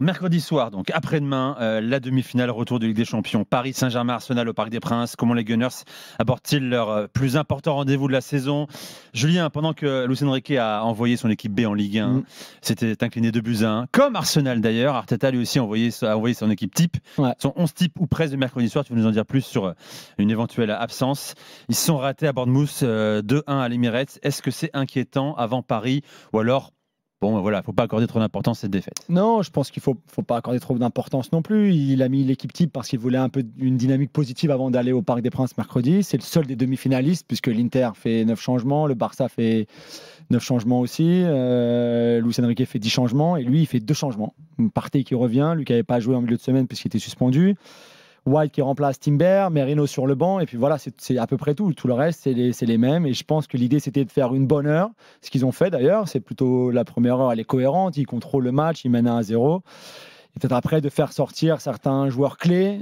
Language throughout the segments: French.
Mercredi soir, donc après-demain, la demi-finale, retour de Ligue des Champions. Paris Saint-Germain-Arsenal au Parc des Princes. Comment les Gunners abordent-ils leur plus important rendez-vous de la saison? Julien, pendant que Luis Enrique a envoyé son équipe B en Ligue 1, s'était incliné 2-1, comme Arsenal d'ailleurs. Arteta lui aussi a envoyé son équipe type, son 11 type ou presque de mercredi soir. Tu veux nous en dire plus sur une éventuelle absence? Ils se sont ratés à Bournemouth 2-1 à l'Emirates. Est-ce que c'est inquiétant avant Paris ou alors bon, voilà, il ne faut pas accorder trop d'importance à cette défaite? Non, je pense qu'il ne faut pas accorder trop d'importance non plus. Il a mis l'équipe type parce qu'il voulait un peu une dynamique positive avant d'aller au Parc des Princes mercredi. C'est le seul des demi-finalistes puisque l'Inter fait 9 changements, le Barça fait 9 changements aussi, Luis Enrique fait 10 changements et lui, il fait 2 changements. Partey qui revient, lui qui n'avait pas joué en milieu de semaine puisqu'il était suspendu. White qui remplace Timber, Merino sur le banc, et puis voilà, c'est à peu près tout. Tout le reste, c'est les mêmes. Et je pense que l'idée, c'était de faire une bonne heure. Ce qu'ils ont fait d'ailleurs, c'est plutôt la première heure, elle est cohérente. Ils contrôlent le match, ils mènent 1-0. Et peut-être après, de faire sortir certains joueurs clés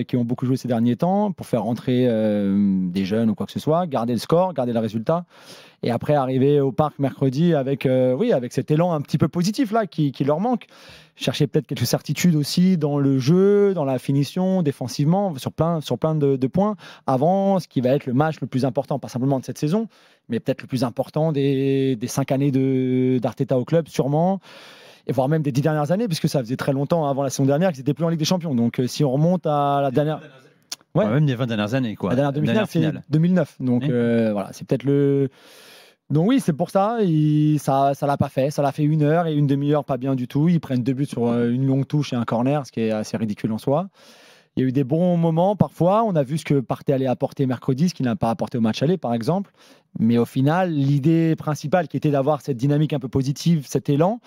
qui ont beaucoup joué ces derniers temps pour faire rentrer des jeunes ou quoi que ce soit, garder le score, garder le résultat. Et après, arriver au parc mercredi avec cet élan un petit peu positif là, qui leur manque. Chercher peut-être quelques certitudes aussi dans le jeu, dans la finition, défensivement, sur plein de points, avant ce qui va être le match le plus important, pas simplement de cette saison, mais peut-être le plus important des 5 années d'Arteta au club, sûrement, et voire même des 10 dernières années, puisque ça faisait très longtemps avant la saison dernière qu'ils n'étaient plus en Ligue des Champions. Donc si on remonte à la dernière... Ouais. Même les 20 dernières années, quoi. La dernière demi-finale, c'est 2009. Donc voilà, c'est peut-être le... Donc oui, c'est pour ça. Ça l'a pas fait. Ça l'a fait 1 heure et une demi-heure pas bien du tout. Ils prennent 2 buts sur une longue touche et un corner, ce qui est assez ridicule en soi. Il y a eu des bons moments parfois. On a vu ce que Partey allait apporter mercredi, ce qu'il n'a pas apporté au match aller, par exemple. Mais au final, l'idée principale qui était d'avoir cette dynamique un peu positive, cet élan,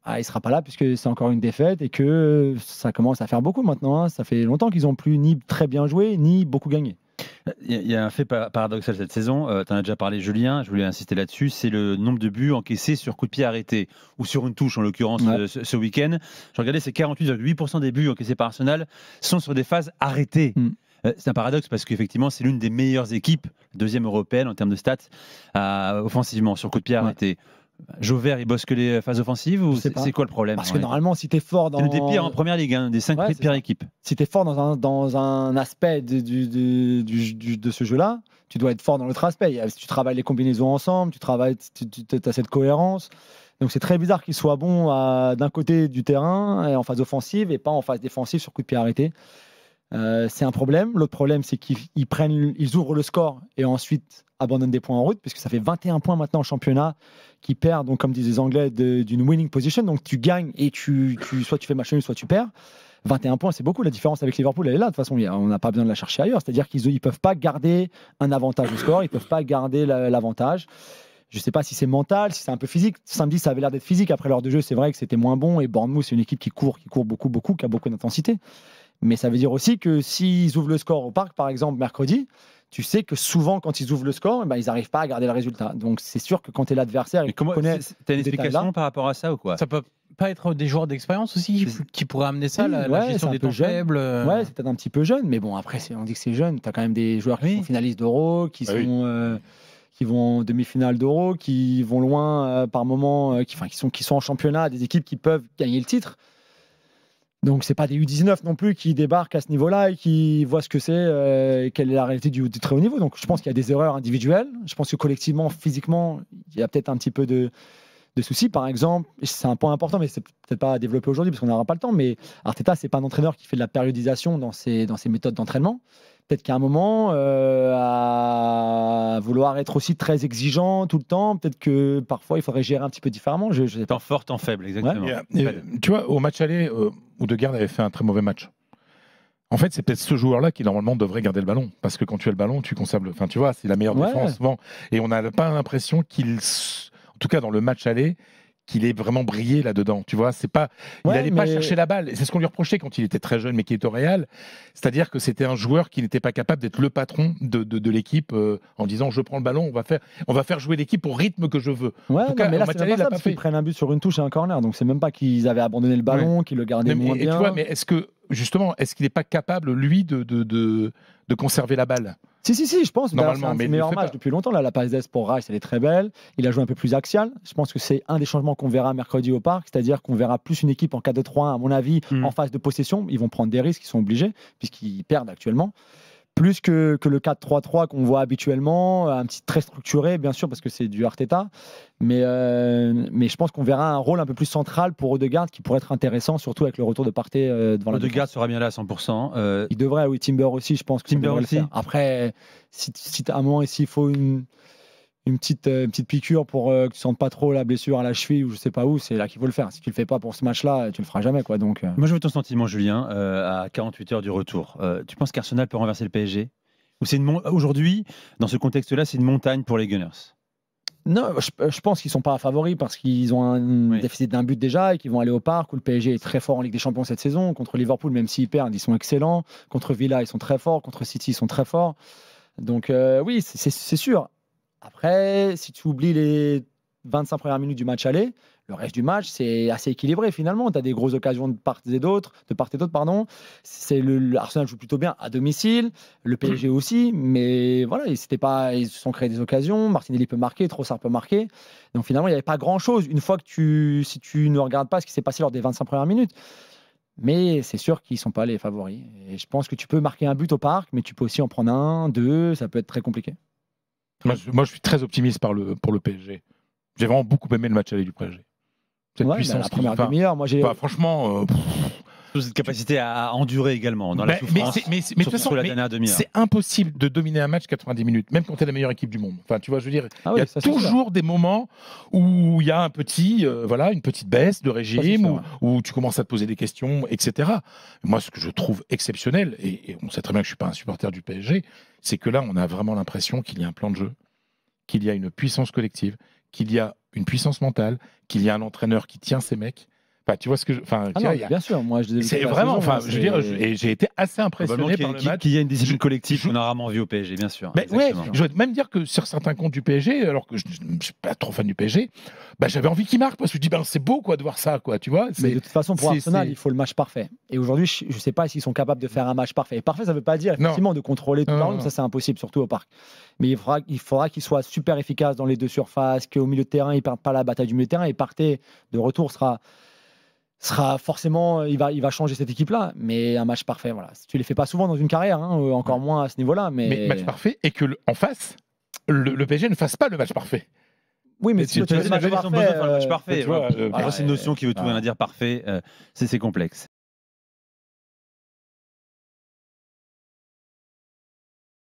il ne sera pas là puisque c'est encore une défaite et que ça commence à faire beaucoup maintenant. Ça fait longtemps qu'ils n'ont plus ni très bien joué, ni beaucoup gagné. Il y a un fait paradoxal cette saison, tu en as déjà parlé Julien, je voulais insister là-dessus, c'est le nombre de buts encaissés sur coup de pied arrêté, ou sur une touche en l'occurrence ce week-end. Je regardais, c'est 48,8% des buts encaissés par Arsenal sont sur des phases arrêtées. C'est un paradoxe parce qu'effectivement, c'est l'une des meilleures équipes, deuxième européenne en termes de stats, offensivement, sur coup de pied arrêté. Jauvert, il bosse que les phases offensives ou c'est quoi le problème? Parce que normalement, si tu es fort dans... C'est l'une des pires en première ligue, des 5 pires équipes. Si tu es fort dans un aspect de ce jeu-là, tu dois être fort dans l'autre aspect. Si tu travailles les combinaisons ensemble, tu as cette cohérence. Donc c'est très bizarre qu'il soit bon d'un côté du terrain, en phase offensive, et pas en phase défensive sur coup de pied arrêté. C'est un problème. L'autre problème, c'est qu'ils ouvrent le score et ensuite abandonnent des points en route, puisque ça fait 21 points maintenant en championnat, qui perdent, donc, comme disent les Anglais, d'une winning position. Donc tu gagnes et soit tu fais match nul, soit tu perds. 21 points, c'est beaucoup. La différence avec Liverpool, elle est là. De toute façon, on n'a pas besoin de la chercher ailleurs. C'est-à-dire qu'ils ne peuvent pas garder un avantage au score, ils ne peuvent pas garder l'avantage. Je ne sais pas si c'est mental, si c'est un peu physique. Samedi, ça avait l'air d'être physique. Après l'heure de jeu, c'est vrai que c'était moins bon. Et Bournemouth, c'est une équipe qui court beaucoup, qui a beaucoup d'intensité. Mais ça veut dire aussi que s'ils ouvrent le score au parc, par exemple, mercredi, tu sais que souvent, quand ils ouvrent le score, ils n'arrivent pas à garder le résultat. Donc, c'est sûr que quand tu es l'adversaire... Tu as une explication par rapport à ça ou quoi? Ça peut pas être des joueurs d'expérience aussi qui pourraient amener ça, la gestion des temps faibles. Ouais, c'est peut-être un petit peu jeune. Mais bon, après, on dit que c'est jeune. Tu as quand même des joueurs qui sont finalistes d'Euro, qui vont en demi-finale d'Euro, qui vont loin par moment, qui sont en championnat, des équipes qui peuvent gagner le titre. Donc, ce n'est pas des U19 non plus qui débarquent à ce niveau-là et qui voient ce que c'est, quelle est la réalité du très haut niveau. Donc, je pense qu'il y a des erreurs individuelles. Je pense que collectivement, physiquement, il y a peut-être un petit peu de soucis. Par exemple, c'est un point important, mais c'est peut-être pas à développer aujourd'hui parce qu'on n'aura pas le temps, mais Arteta, ce n'est pas un entraîneur qui fait de la périodisation dans ses méthodes d'entraînement. Peut-être qu'à un moment, à vouloir être aussi très exigeant tout le temps, peut-être que parfois il faudrait gérer un petit peu différemment. Temps fort, temps faible, exactement. Ouais. Tu vois, au match aller, Odegaard avait fait un très mauvais match. En fait, c'est peut-être ce joueur-là qui normalement devrait garder le ballon, parce que quand tu as le ballon, tu conserves Enfin, tu vois, c'est la meilleure défense souvent. Et on n'a pas l'impression qu'il, en tout cas dans le match aller, qu'il ait vraiment brillé là-dedans, tu vois, c'est pas, il n'allait pas chercher la balle, et c'est ce qu'on lui reprochait quand il était très jeune, mais qui était au Real, c'est-à-dire que c'était un joueur qui n'était pas capable d'être le patron de l'équipe en disant je prends le ballon, on va faire jouer l'équipe au rythme que je veux. Ouais, en tout cas, mais là c'est même pas ça, parce qu'ils prennent un but sur une touche et un corner, donc c'est même pas qu'ils avaient abandonné le ballon, qu'ils le gardaient moins bien. Tu vois, mais est-ce qu'il n'est pas capable lui de conserver la balle? Si, je pense. Normalement, c'est un mais des il meilleurs le fait matchs pas. depuis longtemps. Là, la passe d'Est pour Rice, elle est très belle. Il a joué un peu plus axial. Je pense que c'est un des changements qu'on verra mercredi au Parc, c'est-à-dire qu'on verra plus une équipe en 4-2-3-1, à mon avis, en phase de possession. Ils vont prendre des risques, ils sont obligés, puisqu'ils perdent actuellement. Plus que le 4-3-3 qu'on voit habituellement, un petit très structuré, bien sûr, parce que c'est du Arteta. Mais je pense qu'on verra un rôle un peu plus central pour Odegaard qui pourrait être intéressant, surtout avec le retour de Partey devant la Odegaard défense. sera bien là à 100%. Il devrait, oui, Timber aussi, je pense que Timber ça devrait aussi. le faire. Après, si à un moment, ici, il faut une petite piqûre pour que tu ne sentes pas trop la blessure à la cheville ou je ne sais pas où, c'est là qu'il faut le faire. Si tu ne le fais pas pour ce match-là, tu ne le feras jamais. Quoi, donc, Moi, je veux ton sentiment, Julien, à 48 heures du retour. Tu penses qu'Arsenal peut renverser le PSG? Ou aujourd'hui, dans ce contexte-là, c'est une montagne pour les Gunners? Non, je pense qu'ils ne sont pas favoris parce qu'ils ont un déficit d'un but déjà et qu'ils vont aller au Parc où le PSG est très fort en Ligue des Champions cette saison. Contre Liverpool, même s'ils perdent, ils sont excellents. Contre Villa, ils sont très forts. Contre City, ils sont très forts. Donc oui, c'est sûr. Après, si tu oublies les 25 premières minutes du match aller, le reste du match, c'est assez équilibré finalement. Tu as des grosses occasions de part et d'autre. Arsenal joue plutôt bien à domicile, le PSG aussi, mais voilà, ils se sont créés des occasions. Martinelli peut marquer, Trossard peut marquer. Donc finalement, il n'y avait pas grand-chose une fois si tu ne regardes pas ce qui s'est passé lors des 25 premières minutes. Mais c'est sûr qu'ils ne sont pas les favoris. Et je pense que tu peux marquer un but au Parc, mais tu peux aussi en prendre un, deux, ça peut être très compliqué. Moi, je suis très optimiste pour le PSG. J'ai vraiment beaucoup aimé le match aller du PSG. Cette puissance, la première demi-heure, moi j'ai. Franchement. Cette capacité à endurer également dans la souffrance. Mais de toute façon, c'est impossible de dominer un match 90 minutes, même quand tu es la meilleure équipe du monde. Enfin, tu vois, je veux dire, il y a toujours des moments où il y a une petite baisse de régime, où tu commences à te poser des questions, etc. Moi, ce que je trouve exceptionnel, et on sait très bien que je ne suis pas un supporter du PSG, c'est que là, on a vraiment l'impression qu'il y a un plan de jeu, qu'il y a une puissance collective, qu'il y a une puissance mentale, qu'il y a un entraîneur qui tient ses mecs. Enfin, tu vois ce que bien sûr, moi c'est vraiment, j'ai été assez impressionné par le match. Qu'il y a une discipline collective qu'on a rarement vu au PSG, bien sûr. Je vais même dire que sur certains comptes du PSG, alors que je ne suis pas trop fan du PSG, j'avais envie qu'il marque parce que je dis c'est beau de voir ça, tu vois. Mais de toute façon, pour Arsenal, il faut le match parfait. Et aujourd'hui, je ne sais pas s'ils sont capables de faire un match parfait. Et parfait, ça ne veut pas dire effectivement de contrôler tout le monde, ça c'est impossible, surtout au Parc. Mais il faudra qu'il soit super efficace dans les deux surfaces, qu'au milieu de terrain, il ne perde pas la bataille du milieu de terrain et Partey de retour sera forcément, il va changer cette équipe-là, mais un match parfait, voilà. Tu les fais pas souvent dans une carrière, encore moins à ce niveau-là. Mais match parfait et que en face, le PSG ne fasse pas le match parfait. Oui, mais si tu fais le match parfait, c'est une notion qui veut tout rien dire parfait, c'est complexe.